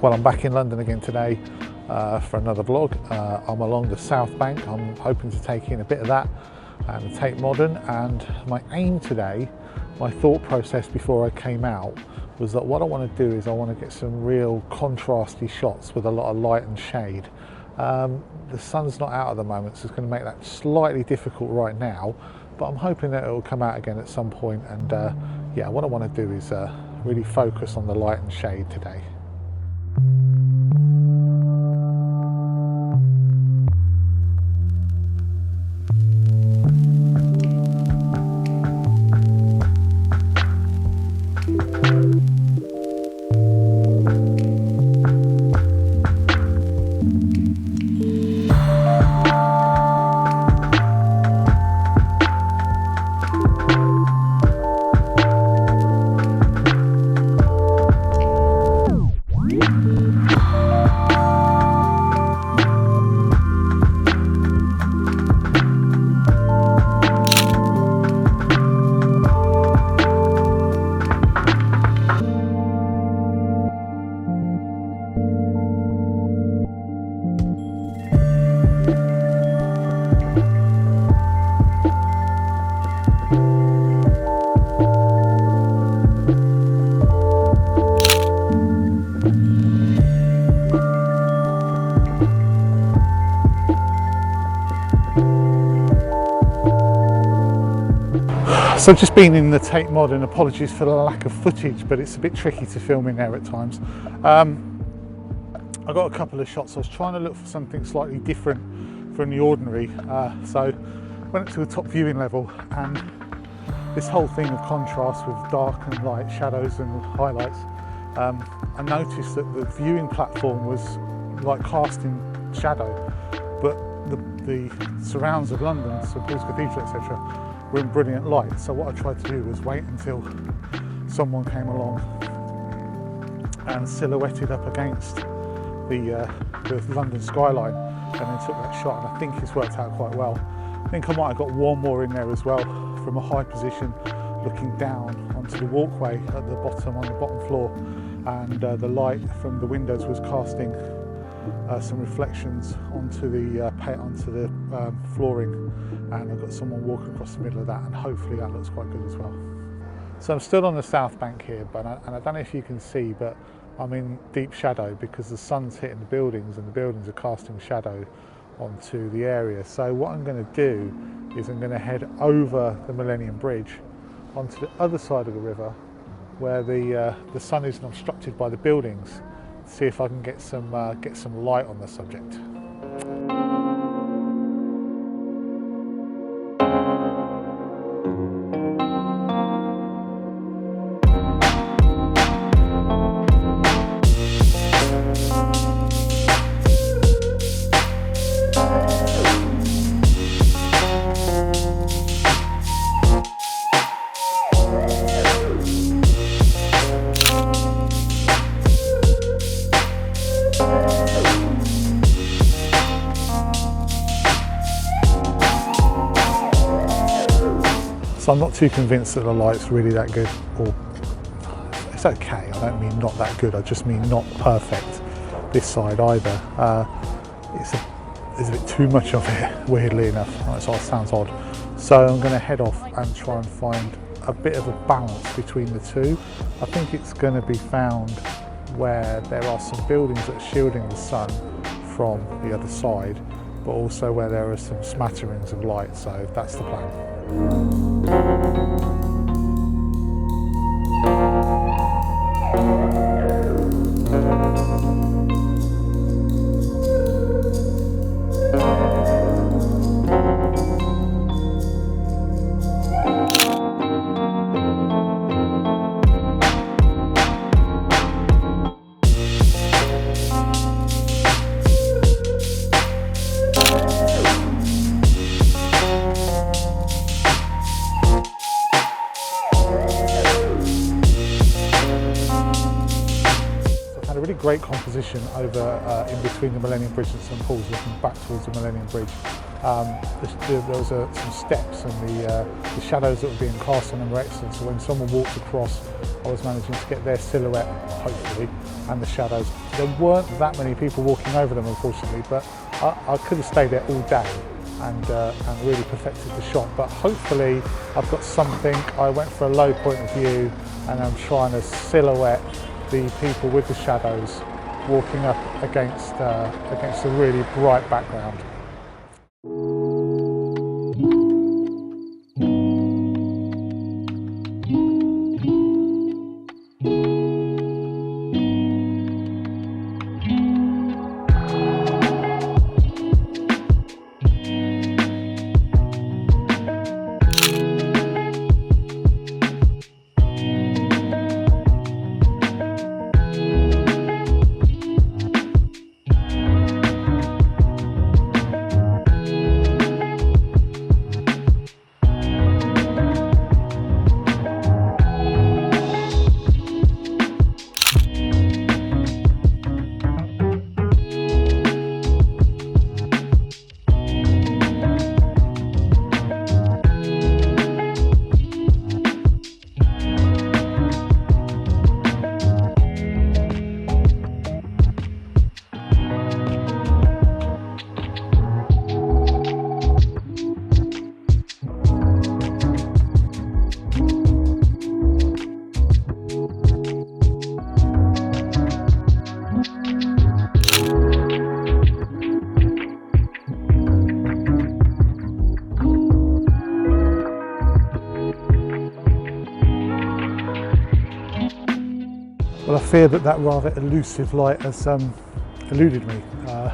Well, I'm back in London again today for another vlog. I'm along the South Bank. I'm hoping to take in a bit of that and the Tate Modern, and my aim today, my thought process before I came out, was that what I want to do is I want to get some real contrasty shots with a lot of light and shade. The sun's not out at the moment, so it's going to make that slightly difficult right now, but I'm hoping that it will come out again at some point. And yeah, what I want to do is really focus on the light and shade today. So I've just been in the Tate Modern. Apologies for the lack of footage, but it's a bit tricky to film in there at times. I got a couple of shots. I was trying to look for something slightly different from the ordinary. So went up to a top viewing level, and this whole thing of contrast with dark and light, shadows and highlights, I noticed that the viewing platform was like casting shadow, but the surrounds of London, St Paul's Cathedral, etc., were in brilliant light. So what I tried to do was wait until someone came along and silhouetted up against the London skyline, and then took that shot, and I think it's worked out quite well. I think I might have got one more in there as well, from a high position looking down onto the walkway at the bottom, on the bottom floor, and the light from the windows was casting some reflections onto the flooring, and I've got someone walking across the middle of that, and hopefully that looks quite good as well. So I'm still on the South Bank here, and I don't know if you can see, but I'm in deep shadow because the sun's hitting the buildings, and the buildings are casting shadow onto the area. So what I'm going to do is I'm going to head over the Millennium Bridge onto the other side of the river, where the sun isn't obstructed by the buildings, see if I can get some light on the subject. So I'm not too convinced that the light's really that good, or it's okay. I don't mean not that good, I just mean not perfect this side either. There's a bit too much of it, weirdly enough. So it sounds odd. So I'm going to head off and try and find a bit of a balance between the two. I think it's going to be found where there are some buildings that are shielding the sun from the other side, but also where there are some smatterings of light. So that's the plan. Really great composition over in between the Millennium Bridge and St Paul's, looking back towards the Millennium Bridge. There was some steps, and the shadows that were being cast on them were excellent. So when someone walked across, I was managing to get their silhouette, hopefully, and the shadows. There weren't that many people walking over them, unfortunately, but I could have stayed there all day and really perfected the shot. But hopefully I've got something. I went for a low point of view, and I'm trying to silhouette the people with the shadows walking up against a really bright background. Well, I fear that rather elusive light has eluded me. The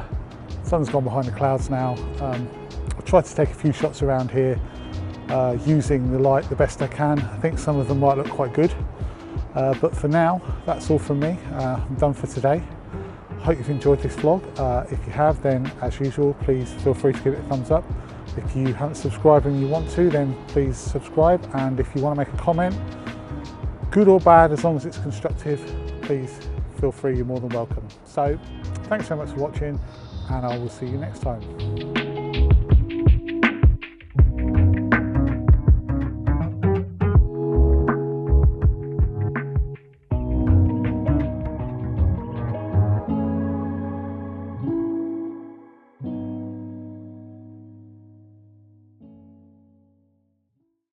sun's gone behind the clouds now. I've tried to take a few shots around here using the light the best I can. I think some of them might look quite good, but for now, that's all from me. I'm done for today. I hope you've enjoyed this vlog. If you have, then as usual, please feel free to give it a thumbs up. If you haven't subscribed and you want to, then please subscribe. And if you want to make a comment, good or bad, as long as it's constructive, please feel free, you're more than welcome. So thanks so much for watching, and I will see you next time.